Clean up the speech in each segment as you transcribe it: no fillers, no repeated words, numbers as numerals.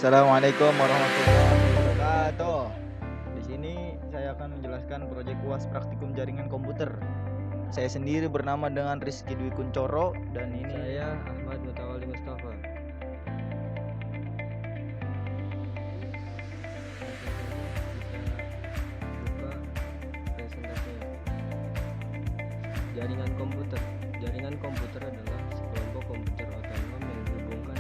Assalamualaikum warahmatullahi wabarakatuh. Di sini saya akan menjelaskan proyek UAS Praktikum Jaringan Komputer. Saya sendiri bernama dengan Rizky Dwi Kuncoro dan ini Saya Ahmad Mutawali Mustafa. Buka presentasinya. Jaringan komputer. Jaringan komputer adalah sekelompok komputer otonom yang dihubungkan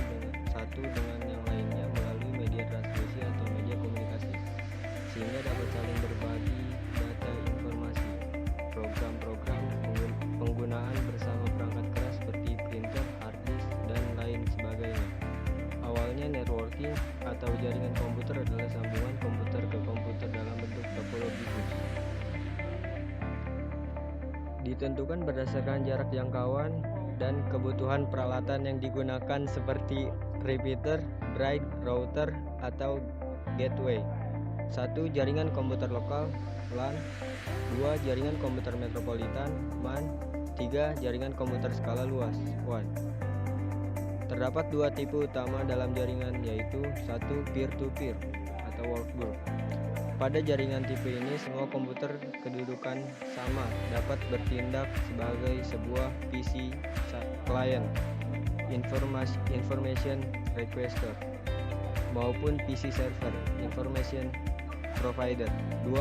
satu dengan yang lainnya melalui media transmisi atau media komunikasi, sehingga dapat saling berbagi data informasi. Program-program penggunaan bersama perangkat keras seperti printer, hard disk, dan lain sebagainya. Awalnya networking atau jaringan komputer adalah sambungan komputer ke komputer dalam bentuk topologi bus. Ditentukan berdasarkan jarak jangkauan dan kebutuhan peralatan yang digunakan seperti repeater, braid, router, atau gateway. 1. Jaringan komputer lokal LAN. 2. Jaringan komputer metropolitan MAN. 3. Jaringan komputer skala luas WAN. Terdapat dua tipe utama dalam jaringan, yaitu 1. Peer-to-peer atau workgroup. Pada jaringan tipe ini, semua komputer kedudukan sama dapat bertindak sebagai sebuah PC client, information requester, maupun PC server, information provider. 2.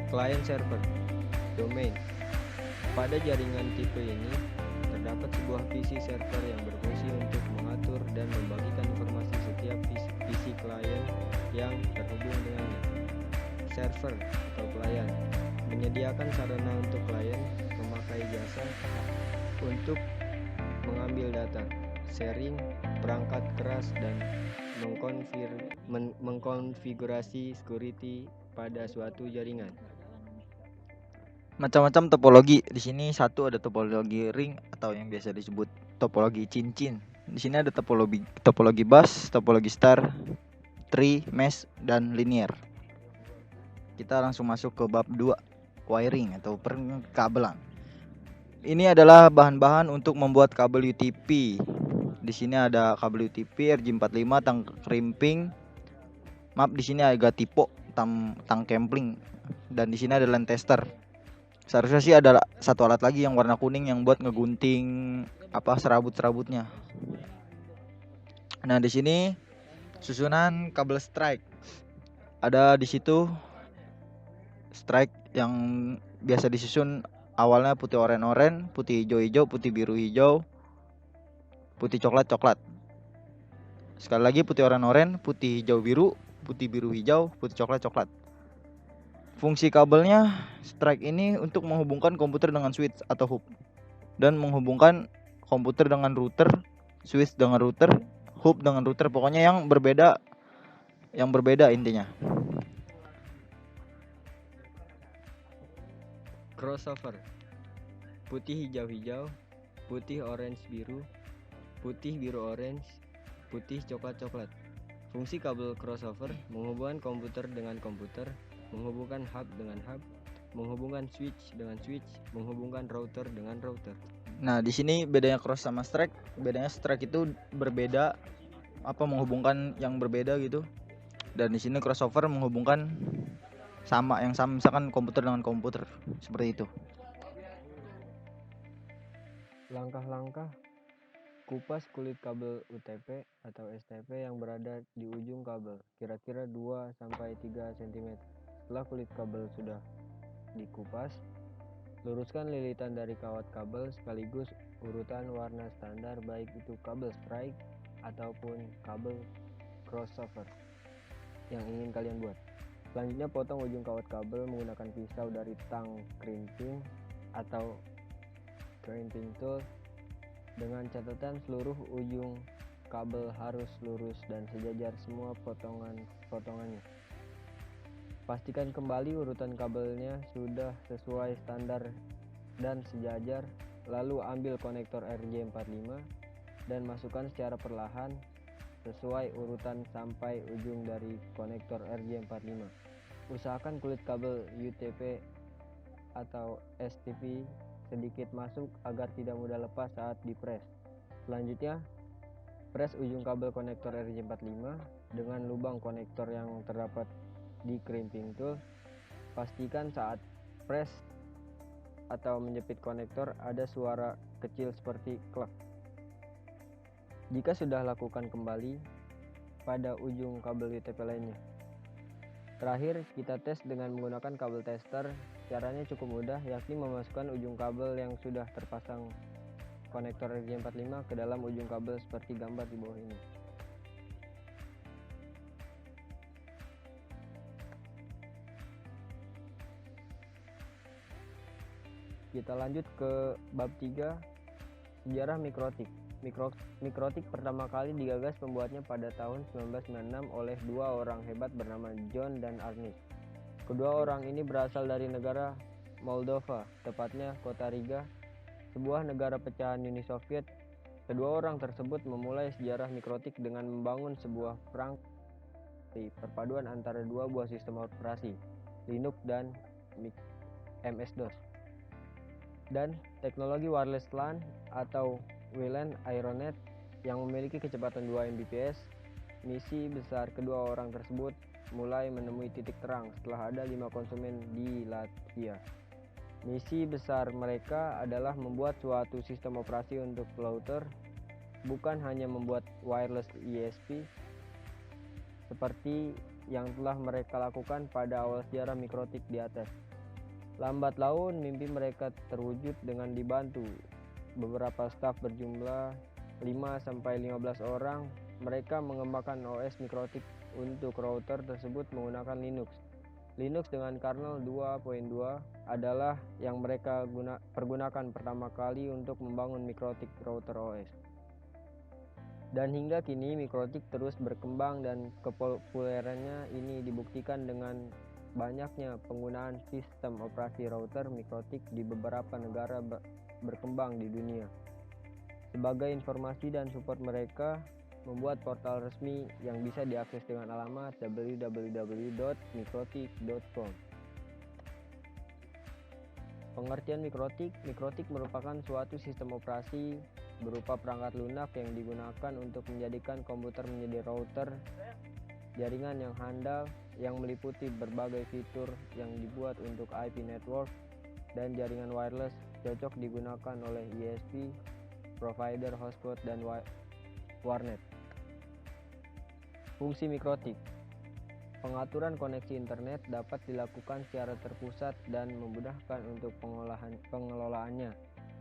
Client server, domain. Pada jaringan tipe ini, terdapat sebuah PC server yang berfungsi untuk mengatur dan membagikan informasi setiap PC klien yang terhubung dengannya. Server atau pelayan menyediakan sarana untuk klien memakai jasa untuk mengambil data, sharing perangkat keras, dan mengkonfigurasi security pada suatu jaringan. macam-macam topologi. Di sini satu ada topologi ring atau yang biasa disebut topologi cincin. Di sini ada topologi bus, topologi star, tree, mesh, dan linear. Kita langsung masuk ke bab 2, wiring atau perkabelan. Ini adalah bahan-bahan untuk membuat kabel UTP. Di sini ada kabel UTP RJ45 tang crimping. Maaf, di sini agak tipe tang kempling, dan di sini ada LAN tester. Seharusnya sih ada satu alat lagi yang warna kuning yang buat ngegunting serabut-serabutnya. Nah, di sini susunan kabel strike. Ada di situ strike yang biasa disusun awalnya putih oranye, putih hijau-hijau, putih biru-hijau, putih coklat-coklat. Sekali lagi putih oranye, putih hijau-biru, putih biru-hijau, putih coklat-coklat. Fungsi kabelnya strike ini untuk menghubungkan komputer dengan switch atau hub, dan menghubungkan komputer dengan router, switch dengan router, hub dengan router, pokoknya yang berbeda intinya. Crossover: putih hijau-hijau, putih orange biru, putih biru orange, putih coklat-coklat. Fungsi kabel crossover: menghubungkan komputer dengan komputer, menghubungkan hub dengan hub, menghubungkan switch dengan switch, menghubungkan router dengan router. Nah, di sini bedanya cross sama strike. Bedanya strike itu berbeda, menghubungkan yang berbeda gitu. Dan di sini crossover menghubungkan yang sama, misalkan komputer dengan komputer, seperti itu. Langkah-langkah kupas kulit kabel UTP atau STP yang berada di ujung kabel, kira-kira 2-3 cm. Setelah kulit kabel sudah dikupas, luruskan lilitan dari kawat kabel sekaligus urutan warna standar, baik itu kabel strike ataupun kabel crossover yang ingin kalian buat. Selanjutnya, potong ujung kawat kabel menggunakan pisau dari tang crimping atau crimping tool, dengan catatan seluruh ujung kabel harus lurus dan sejajar semua potongannya. Pastikan kembali urutan kabelnya sudah sesuai standar dan sejajar, lalu ambil konektor RJ45 dan masukkan secara perlahan sesuai urutan sampai ujung dari konektor RJ45. Usahakan kulit kabel UTP atau STP sedikit masuk agar tidak mudah lepas saat dipres. Selanjutnya, Pres ujung kabel konektor RJ45 dengan lubang konektor yang terdapat di crimping tool. Pastikan saat pres atau menjepit konektor ada suara kecil seperti klak. Jika sudah, lakukan kembali pada ujung kabel UTP lainnya. Terakhir, kita tes dengan menggunakan kabel tester. Caranya cukup mudah, yakni memasukkan ujung kabel yang sudah terpasang konektor RJ45 ke dalam ujung kabel seperti gambar di bawah ini. Kita lanjut ke bab 3, sejarah mikrotik. Mikrotik pertama kali digagas pembuatnya pada tahun 1996 oleh dua orang hebat bernama John dan Ernest. Kedua orang ini berasal dari negara Moldova, tepatnya kota Riga, sebuah negara pecahan Uni Soviet. Kedua orang tersebut memulai sejarah mikrotik dengan membangun sebuah perangkat perpaduan antara dua buah sistem operasi, Linux dan MS-DOS, dan teknologi wireless LAN atau WLAN Aeronet yang memiliki kecepatan 2 Mbps. Misi besar kedua orang tersebut mulai menemui titik terang setelah ada 5 konsumen di Latvia. Misi besar mereka adalah membuat suatu sistem operasi untuk router, bukan hanya membuat wireless ISP seperti yang telah mereka lakukan pada awal sejarah mikrotik di atas. Lambat laun mimpi mereka terwujud dengan dibantu beberapa staf berjumlah 5-15 orang. Mereka mengembangkan OS mikrotik untuk router tersebut menggunakan Linux. Linux dengan kernel 2.2 adalah yang mereka pergunakan pertama kali untuk membangun mikrotik router OS. Dan hingga kini mikrotik terus berkembang dan kepopulerannya ini dibuktikan dengan banyaknya penggunaan sistem operasi router mikrotik di beberapa negara berkembang di dunia. Sebagai informasi dan support, mereka membuat portal resmi yang bisa diakses dengan alamat www.mikrotik.com. Pengertian mikrotik. Mikrotik merupakan suatu sistem operasi berupa perangkat lunak yang digunakan untuk menjadikan komputer menjadi router jaringan yang handal yang meliputi berbagai fitur yang dibuat untuk IP network dan jaringan wireless, cocok digunakan oleh ISP, provider hotspot, dan warnet. Fungsi mikrotik. Pengaturan koneksi internet dapat dilakukan secara terpusat dan memudahkan untuk pengelolaannya.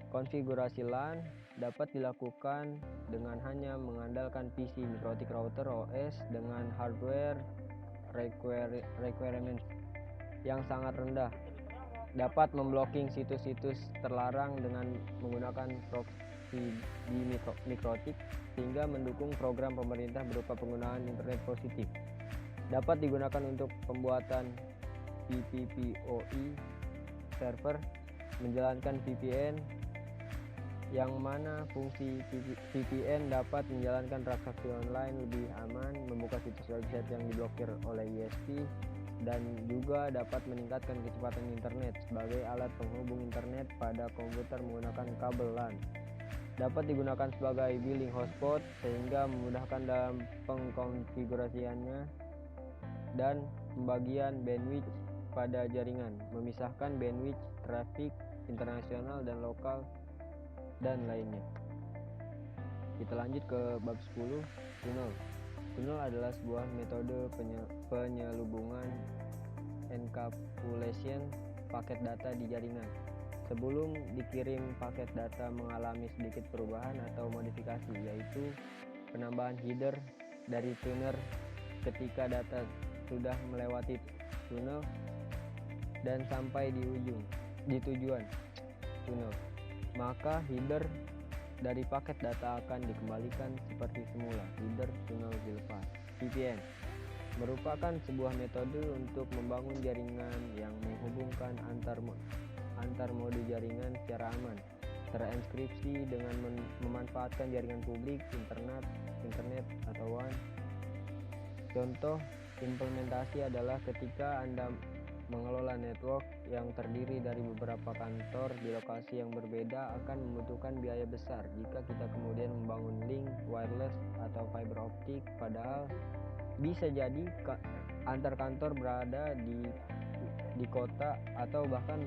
Konfigurasi LAN dapat dilakukan dengan hanya mengandalkan PC. Mikrotik router OS dengan hardware requirements yang sangat rendah dapat memblocking situs-situs terlarang dengan menggunakan proxy di mikrotik, sehingga mendukung program pemerintah berupa penggunaan internet positif. Dapat digunakan untuk pembuatan PPPoE server, menjalankan VPN, yang mana fungsi VPN dapat menjalankan transaksi online lebih aman, membuka situs website yang diblokir oleh ISP, dan juga dapat meningkatkan kecepatan internet sebagai alat penghubung internet pada komputer menggunakan kabel LAN. Dapat digunakan sebagai billing hotspot sehingga memudahkan dalam pengkonfigurasiannya dan pembagian bandwidth pada jaringan, memisahkan bandwidth traffic internasional dan lokal, dan lainnya. Kita lanjut ke bab 10, tunnel. Tunnel adalah sebuah metode penyelubungan encapsulation paket data di jaringan. Sebelum dikirim, paket data mengalami sedikit perubahan atau modifikasi, yaitu penambahan header dari tuner ketika data sudah melewati tunnel dan sampai di tujuan tunnel. Maka header dari paket data akan dikembalikan seperti semula. Header tunnel dilepas. VPN merupakan sebuah metode untuk membangun jaringan yang menghubungkan antar mode jaringan secara aman, terenkripsi dengan memanfaatkan jaringan publik, internet atau WAN. Contoh implementasi adalah ketika Anda mengelola network yang terdiri dari beberapa kantor di lokasi yang berbeda akan membutuhkan biaya besar jika kita kemudian membangun link wireless atau fiber optik, padahal bisa jadi antar kantor berada di kota atau bahkan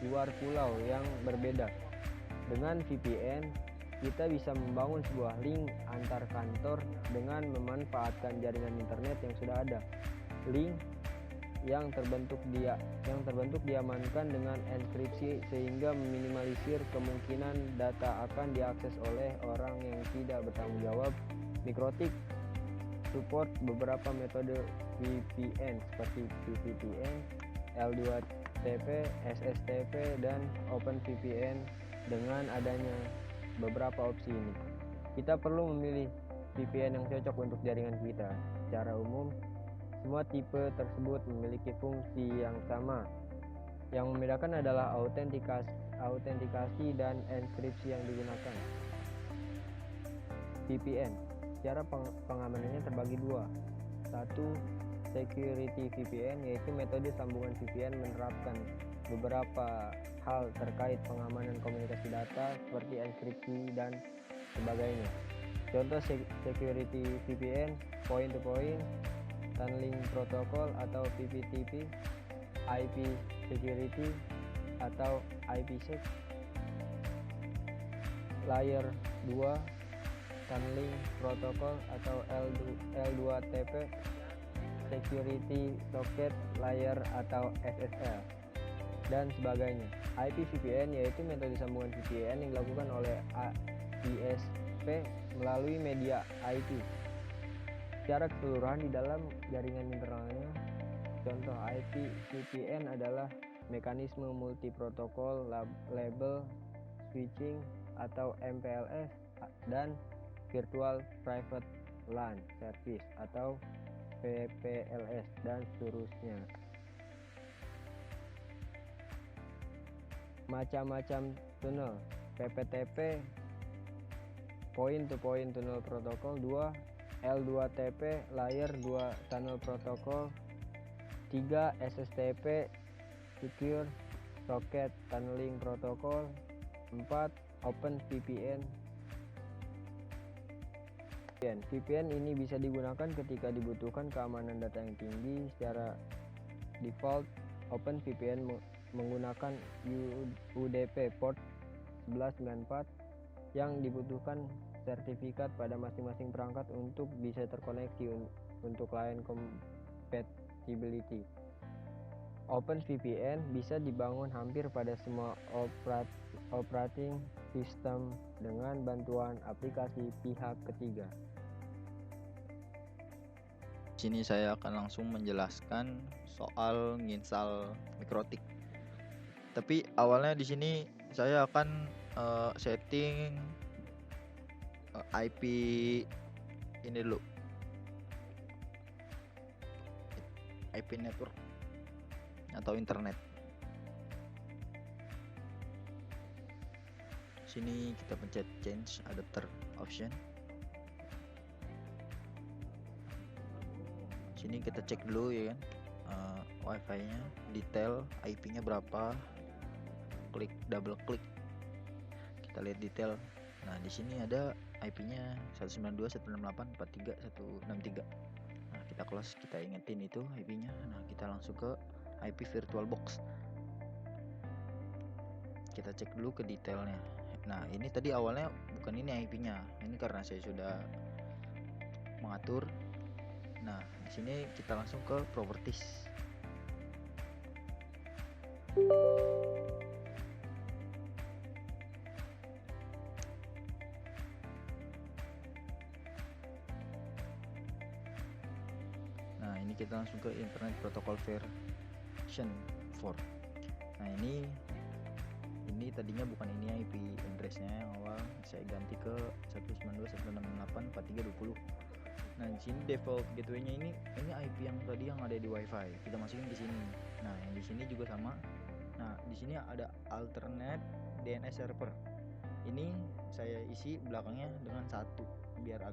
luar pulau yang berbeda. Dengan VPN, kita bisa membangun sebuah link antar kantor dengan memanfaatkan jaringan internet yang sudah ada. Link yang terbentuk diamankan dengan enkripsi sehingga meminimalisir kemungkinan data akan diakses oleh orang yang tidak bertanggung jawab. Mikrotik support beberapa metode VPN seperti PVPN, L2TP, SSTP, dan OpenVPN. Dengan adanya beberapa opsi ini, kita perlu memilih VPN yang cocok untuk jaringan kita. Secara umum, semua tipe tersebut memiliki fungsi yang sama. Yang membedakan adalah autentikasi dan enkripsi yang digunakan. VPN, cara pengamanannya terbagi dua. Satu, security VPN, yaitu metode sambungan VPN menerapkan beberapa hal terkait pengamanan komunikasi data seperti enkripsi dan sebagainya. Contoh security VPN, point to point tunneling protocol atau PPTP, IP security atau IPsec, layer 2 tunneling protocol atau L2TP, security socket layer atau SSL, dan sebagainya. IP VPN yaitu metode sambungan VPN yang dilakukan oleh ISP melalui media IP secara keseluruhan di dalam jaringan internalnya. Contoh IP VPN adalah mekanisme multi protokol label switching atau MPLS dan virtual private LAN service atau VPLS dan seterusnya. Macam-macam tunnel PPTP, point to point tunnel protocol 2, L2TP layer 2 tunnel protocol, 3 SSTP secure socket tunneling protocol, 4 open VPN. VPN ini bisa digunakan ketika dibutuhkan keamanan data yang tinggi. Secara default, Open VPN menggunakan UDP port 1194 yang dibutuhkan sertifikat pada masing-masing perangkat untuk bisa terkoneksi untuk client compatibility. OpenVPN bisa dibangun hampir pada semua operating system dengan bantuan aplikasi pihak ketiga. Sini saya akan langsung menjelaskan soal nginstal Mikrotik. Tapi awalnya di sini saya akan setting IP ini dulu, IP network atau internet. Sini kita pencet change adapter option. Sini kita cek dulu ya kan, wifi nya detail IP nya berapa, double klik kita lihat detail. Nah di sini ada IP nya 192.168.43.163. Nah kita close, kita ingetin itu IP nya. Nah kita langsung ke IP VirtualBox, kita cek dulu ke detailnya. Nah ini tadi awalnya bukan ini IP nya, ini karena saya sudah mengatur. Nah di sini kita langsung ke properties. Nah ini kita langsung ke internet protocol version 4. Nah ini tadinya bukan ini IP address-nya yang awal, saya ganti ke 192.168.43.20. Nah di sini default gateway-nya ini IP yang tadi yang ada di WiFi, kita masukin di sini. Nah yang di sini juga sama. Nah di sini ada alternate DNS server. Ini saya isi belakangnya dengan 1 biar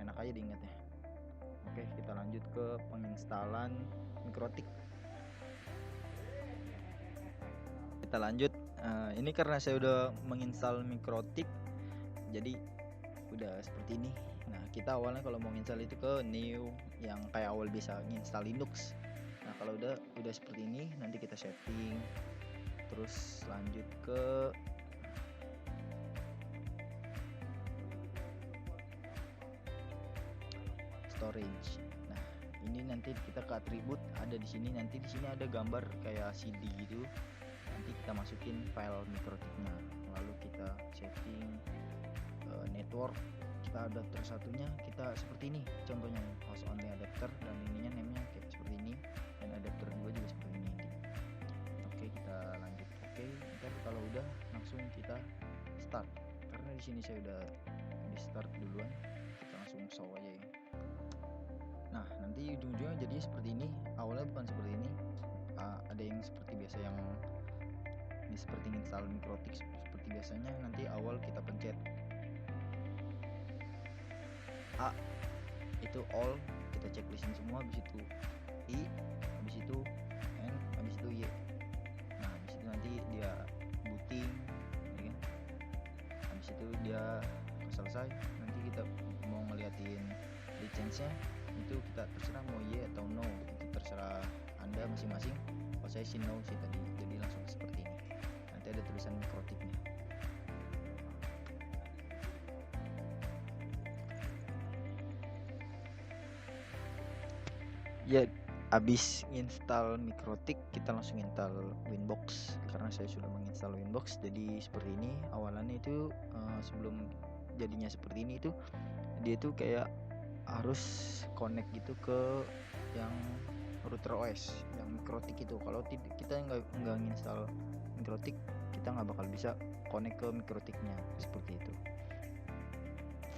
enak aja diingatnya. Oke, kita kita lanjut ke penginstalan Mikrotik. Kita lanjut. Ini karena saya udah menginstal Mikrotik, jadi udah seperti ini. Nah, kita awalnya kalau mau install itu ke new yang kayak awal bisa nginstal Linux. Nah, kalau udah seperti ini, nanti kita setting, terus lanjut ke storage. Nah, ini nanti kita ke atribut, ada di sini, nanti di sini ada gambar kayak CD gitu. Nanti kita masukin file Mikrotiknya, lalu kita setting network. Kita adapter satunya kita seperti ini, contohnya host only adapter, dan ininya namanya kayak seperti ini, dan adapter 2 juga seperti ini. Oke, kita lanjut. Oke, ntar kalau udah langsung kita start, karena di sini saya udah di start duluan, kita langsung show aja ya. Nah, nanti ujung-ujungnya jadi seperti ini. Awalnya bukan seperti ini, ada yang seperti biasa, yang ini seperti install Mikrotik seperti biasanya. Nanti awal kita pencet A itu all, kita checklistin semua, habis itu I, habis itu N, habis itu Y. Nah, habis itu nanti dia booting ya kan? Habis itu dia selesai, nanti kita mau ngeliatin license-nya, itu kita terserah mau Y atau no, itu terserah Anda masing-masing. Kalau saya sih no sih tadi, jadi langsung seperti ini. Nanti ada tulisan Mikrotiknya. Ya, habis install Mikrotik, kita langsung install Winbox, karena saya sudah menginstal Winbox. Jadi seperti ini awalannya itu, sebelum jadinya seperti ini itu dia tuh kayak harus connect gitu ke yang router OS yang Mikrotik itu. Kalau kita nggak nginstal Mikrotik, kita nggak bakal bisa connect ke Mikrotiknya, seperti itu.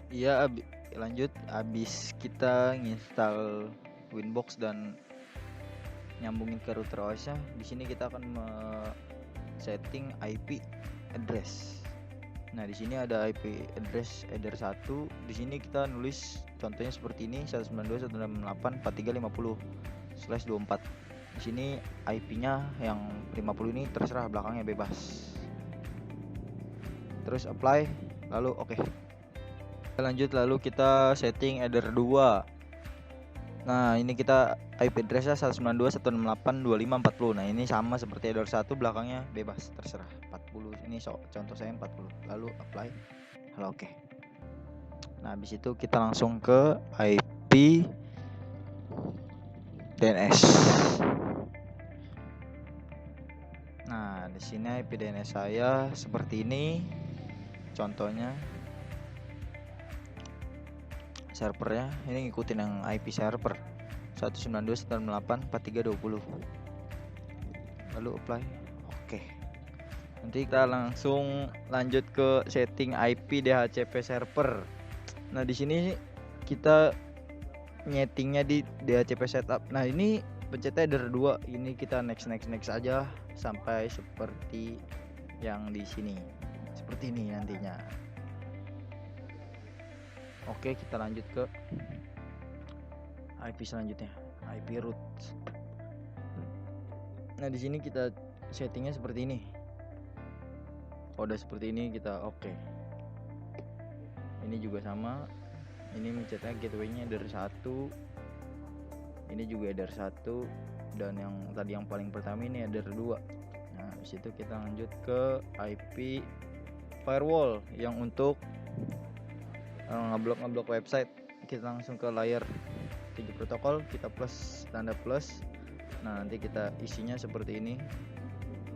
Iya, lanjut. Habis kita nginstal Winbox dan nyambungin ke router OS-nya, di sini kita akan setting IP address. Nah, di sini ada IP address header 1. Di sini kita nulis contohnya seperti ini, 192.168.350/24. Di sini IP-nya yang 50 ini terserah, belakangnya bebas. Terus apply, lalu oke. Lanjut, lalu kita setting header 2. Nah, ini kita IP address-nya 192.168.25.40. Nah, ini sama seperti header 1, belakangnya bebas, terserah 40. Ini contoh saya 40. Lalu apply. Halo, oke. Nah, habis itu kita langsung ke IP DNS. Nah, di sini IP DNS saya seperti ini. Contohnya servernya ini ngikutin yang IP server 192.168.4320. Lalu apply. Oke. Nanti kita langsung lanjut ke setting IP DHCP server. Nah, di sini kita nyetingnya di DHCP setup. Nah, ini pencetnya header 2. Ini kita next aja sampai seperti yang di sini. Seperti ini nantinya. Oke, kita lanjut ke IP selanjutnya, IP root. Nah, di sini kita settingnya seperti ini. Udah seperti ini kita oke. Ini juga sama. Ini mencetnya gateway-nya header 1. Ini juga header 1, dan yang tadi yang paling pertama ini header 2. Nah, habis itu kita lanjut ke IP firewall yang untuk ngeblok website. Kita langsung ke layer 3 protokol, kita plus tanda plus. Nah, nanti kita isinya seperti ini.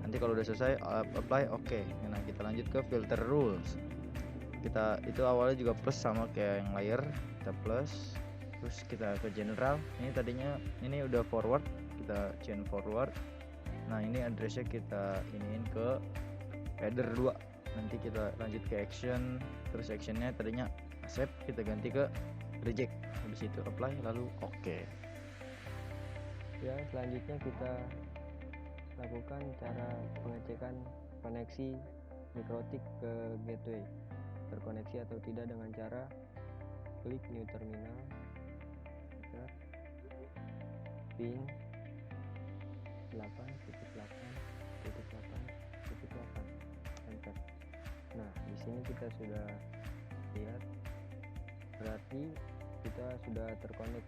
Nanti kalau udah selesai apply, oke. Nah, kita lanjut ke filter rules. Kita itu awalnya juga plus sama kayak yang layer, kita plus. Terus kita ke general. Ini tadinya ini udah forward, kita change forward. Nah, ini addressnya kita iniin ke header 2. Nanti kita lanjut ke action. Terus actionnya tadinya accept, kita ganti ke reject. Habis itu apply, lalu oke. Ya, selanjutnya kita lakukan cara pengecekan koneksi Mikrotik ke gateway, terkoneksi atau tidak, dengan cara klik new terminal. pin 8.8.8.8 enter. Nah, di sini kita sudah lihat, berarti kita sudah terkonek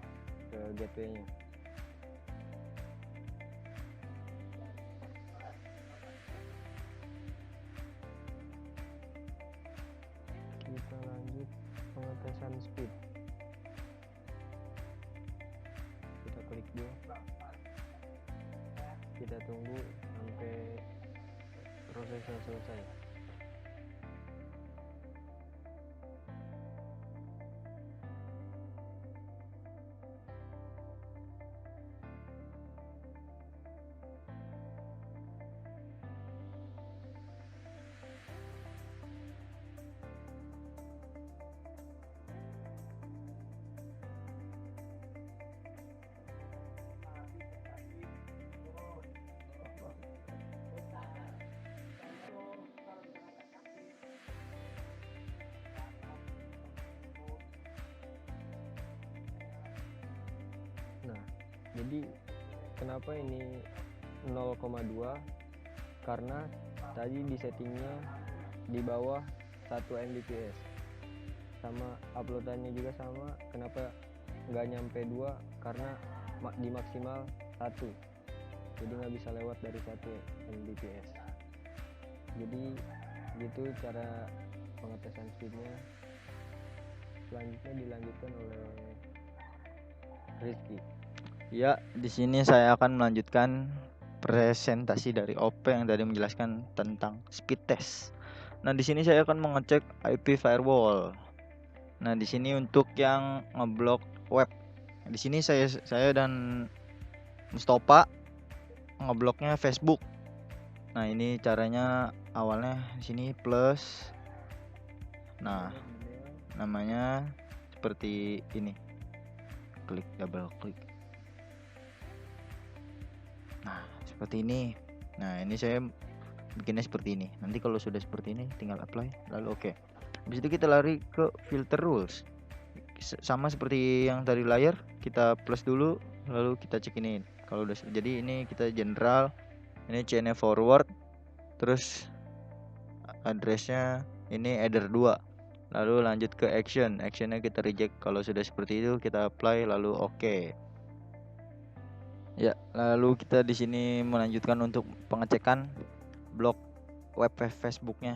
ke gateway-nya. Kita lanjut pengetesan speed. Kita klik dulu, kita tunggu sampai prosesnya selesai. Nah, jadi kenapa ini 0,2? Karena tadi di settingnya di bawah 1 Mbps, sama uploadannya juga sama. Kenapa nggak nyampe 2? Karena di maksimal 1, jadi nggak bisa lewat dari 1 Mbps. Jadi gitu cara pengetesan speednya. Selanjutnya dilanjutkan oleh Rizky. Ya, di sini saya akan melanjutkan presentasi dari OP yang tadi menjelaskan tentang speed test. Nah, di sini saya akan mengecek IP firewall. Nah, di sini untuk yang ngeblok web. Di sini saya dan Mustafa ngebloknya Facebook. Nah, ini caranya awalnya di sini plus. Nah, namanya seperti ini. Klik, double klik. Nah, seperti ini. Nah, ini saya bikinnya seperti ini. Nanti kalau sudah seperti ini tinggal apply lalu oke. Habis itu kita lari ke filter rules. Sama seperti yang dari layar, kita plus dulu lalu kita cek ini. Kalau udah jadi ini kita general, ini chainnya forward, terus addressnya ini header 2. Lalu lanjut ke actionnya kita reject. Kalau sudah seperti itu kita apply lalu oke. Ya, lalu kita di sini melanjutkan untuk pengecekan blok web Facebooknya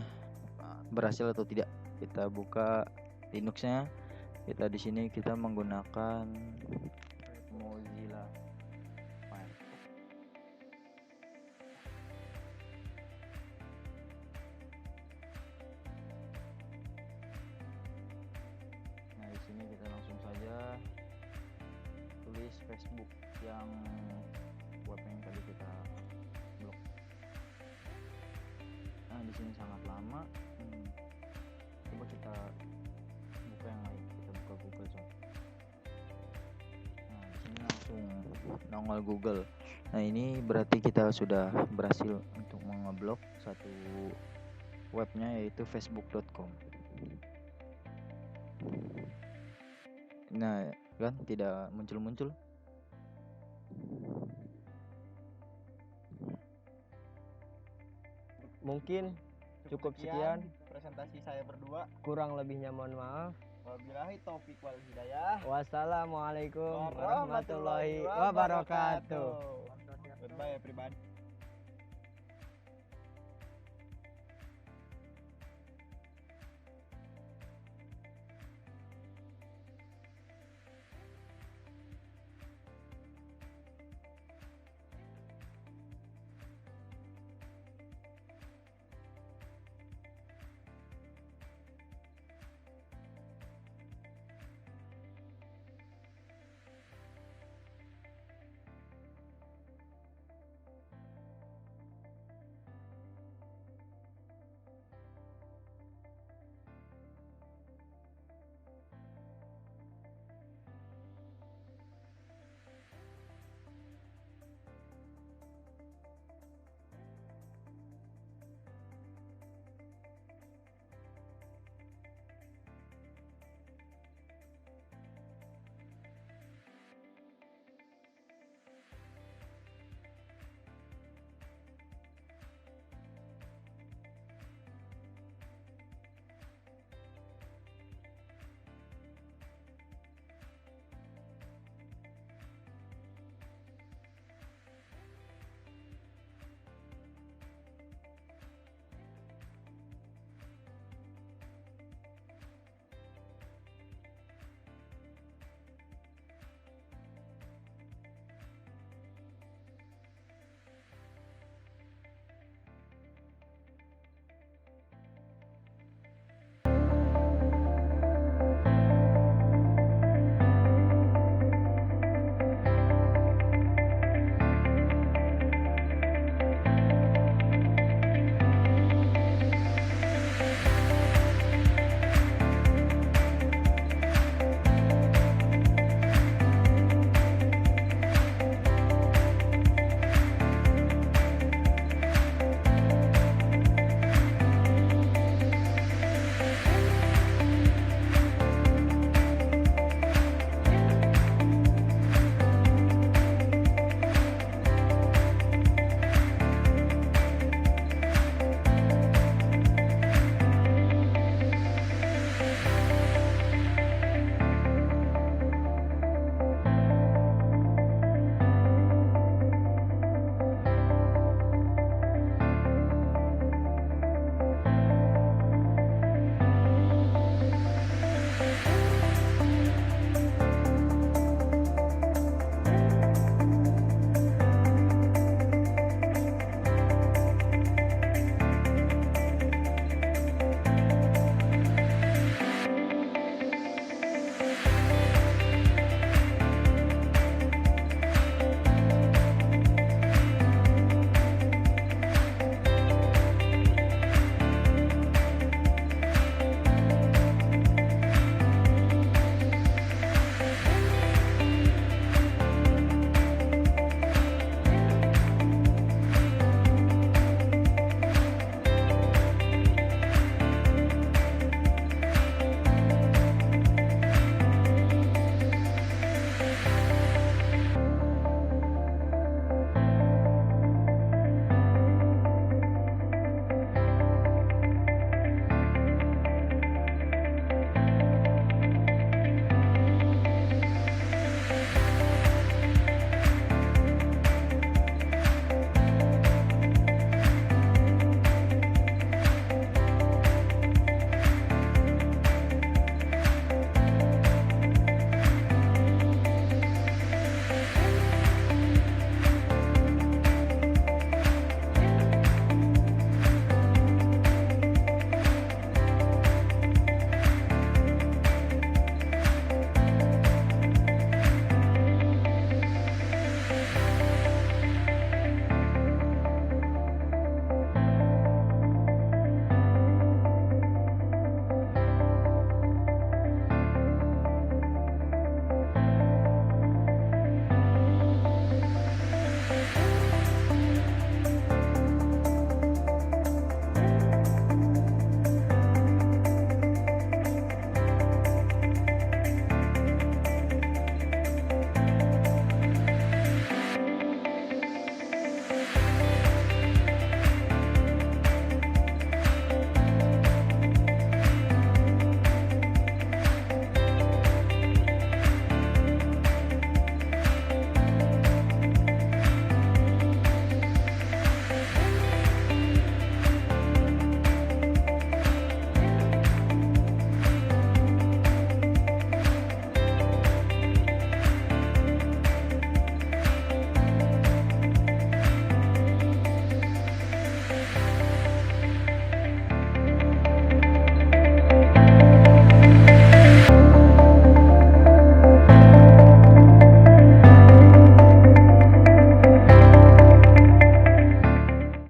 berhasil atau tidak. Kita buka Linuxnya. Kita di sini kita menggunakan Mozilla Firefox. Nah, di sini kita langsung saja tulis Facebook yang web yang tadi kita blok. Nah, di sini sangat lama. Coba kita buka yang lain. Kita buka Google Chrome. Nah, di sini langsung nongol Google. Nah, ini berarti kita sudah berhasil untuk mengeblok satu webnya, yaitu facebook.com. Nah, kan tidak muncul-muncul. Mungkin cukup sekian presentasi saya berdua. Kurang lebihnya mohon maaf. Wabillahi taufik wal hidayah. Wassalamualaikum warahmatullahi wabarakatuh. Goodbye everybody.